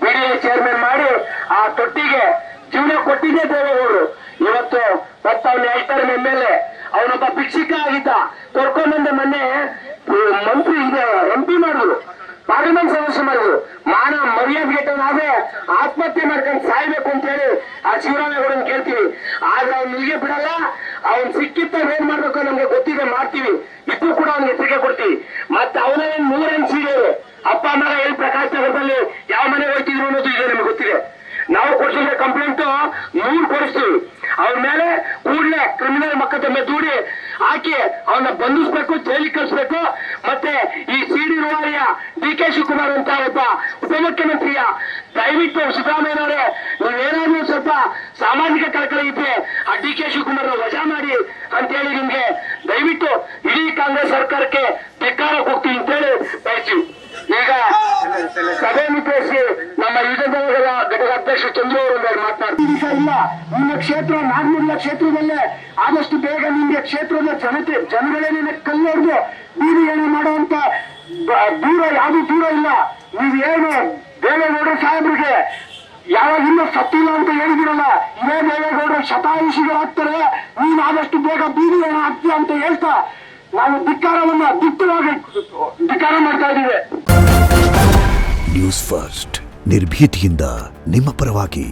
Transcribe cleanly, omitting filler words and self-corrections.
BDA chairman ಮಾಡಿ ಆ ತೊಟ್ಟಿಗೆ ಜೀವನ ಕೊಟ್ಟಿದ್ದೇ ದೇವೇಗೌಡರು. ಇವತ್ತು ಮತ್ತೆ ಅವನು ಹೇಳ್ತಾರೆ ಎಮ್ಮೆಲ್ಲೆ, ಅವನೊಬ್ಬ ಭಿಕ್ಷಿಕ ಆಗಿದ್ದ, ಕರ್ಕೊಂಡ್ಬಂದ ಮೊನ್ನೆ ಮಂತ್ರಿ MP ಮಾಡಿದ್ರು, ಪಾರ್ಲಿಮೆಂಟ್ ಸದಸ್ಯ ಮಾಡಿದ್ರು. ಮಾನ ಮರ್ಯಾದೆ ಗೆಟ್ಟವನಾದ್ರೆ ಆತ್ಮಹತ್ಯೆ ಮಾಡ್ಕೊಂಡು ಸಾಯ್ಬೇಕು ಅಂತ ಹೇಳಿ ಆ ಶಿವರಾಮೇಗೌಡನ್ ಕೇಳ್ತೀವಿ. ಆದ್ರೆ ಅವ್ನು ಇಲ್ಲಿಗೆ ಬಿಡಲ್ಲ. ಅವ್ನ್ ಸಿಕ್ಕಿತ್ತ ಏನ್ ಮಾಡ್ಬೇಕು ನಮ್ಗೆ ಗೊತ್ತಿದೆ, ಮಾಡ್ತೀವಿ. ಇಪ್ಪು ಕೂಡ ಅವ್ನಿಗೆ ಎಚ್ಚರಿಕೆ ಕೊಡ್ತೀವಿ. ಮತ್ತೆ ಅವನೇ 100 ಸೀರೆ ಅಪ್ಪ ಮಗ ಎಲ್ಲಿ ಪ್ರಕಾಶ್ ನಗರದಲ್ಲಿ ಯಾವ ಮನೆಗೆ ಹೋಗ್ತಿದ್ರು ಅನ್ನೋದು ಇದೆ ನಮ್ಗೆ ಗೊತ್ತಿದೆ. ನಾವು ಕೊಡ್ಸಿದ್ರೆ ಕಂಪ್ಲೇಂಟ್ 100 ಕೊಡಿಸ್ತೀವಿ. ಅವನ ಮೇಲೆ ಕೂಡಲೇ ಕ್ರಿಮಿನಲ್ ಮೊಕದ್ದಮೆ ದೂಡಿ ಹಾಕಿ ಅವನ್ನ ಬಂಧಿಸ್ಬೇಕು, ಜೈಲಿಗೆ ಕಳಿಸ್ಬೇಕು. ಮತ್ತೆ ಈ CD ರೂವಾರಿಯ DK ಶಿವಕುಮಾರ್ ಅಂತ ಒಬ್ಬ ಉಪಮುಖ್ಯಮಂತ್ರಿಯ ದಯವಿಟ್ಟು ಸಿದ್ದರಾಮಯ್ಯನವರೇ, ನೀವೇನಾದ್ರೂ ಸ್ವಲ್ಪ ಸಾಮಾಜಿಕ ಕಳಕಳಿ ಇದ್ರೆ ಆ DK ಶಿವಕುಮಾರ್ ವಜಾ ಮಾಡಿ ಅಂತೇಳಿ ನಿಮ್ಗೆ ದಯವಿಟ್ಟು ಇಡೀ ಕಾಂಗ್ರೆಸ್ ಸರ್ಕಾರಕ್ಕೆ ಧಿಕ್ಕಾರಕ್ಕೆ ಹೋಗ್ತೀವಿ ಅಂತೇಳಿ ಬಯಸ್ತೀವಿ. ಈಗ ಸಭೆ ಮುಗಿಸಿ ನಮ್ಮ ಯುವಜನರ ಘಟಕ ಅಧ್ಯಕ್ಷ ಚಂದ್ರು ಅವರು ಮಾತನಾಡ್ತೀವಿ. ಇಲ್ಲ, ನಿಮ್ಮ ಕ್ಷೇತ್ರ ನಾಗಮಂಗಲ ಕ್ಷೇತ್ರದಲ್ಲೇ ಆದಷ್ಟು ಬೇಗ ನಿಮ್ಗೆ ಕ್ಷೇತ್ರದ ಜನಗಳೇ ನಿನ್ನ ಕಲ್ಲೊಡೆದು ಬೀದಿಗೇನೆ ಮಾಡುವಂತ ದೂರ ಯಾವ್ದು ದೂರ ಇಲ್ಲ. ನೀವೇನು ದೇವೇಗೌಡ ಸಾಹೇಬ್ರಿಗೆ ಯಾವಾಗ ಇನ್ನೂ ಸತ್ತಿಲ್ಲ ಅಂತ ಹೇಳಿದಿರಲ್ಲ, ಇದೇ ದೇವೇಗೌಡರು ಶತಾಯುಷಿಗಳಾಗ್ತಾರೆ, ನೀನು ಆದಷ್ಟು ಬೇಗ ಬೀದಿಗೇನ ಆಗ್ತೀಯ ಅಂತ ಹೇಳ್ತಾ ನಾವು ಧಿಕ್ಕಾರವನ್ನ ಧಿಕ್ಕಾರ ಮಾಡ್ತಾ ಇದ್ದೀವಿ. ನ್ಯೂಸ್ ಫಸ್ಟ್ ನಿರ್ಭೀತಿಯಿಂದ ನಿಮ್ಮ ಪರವಾಗಿ.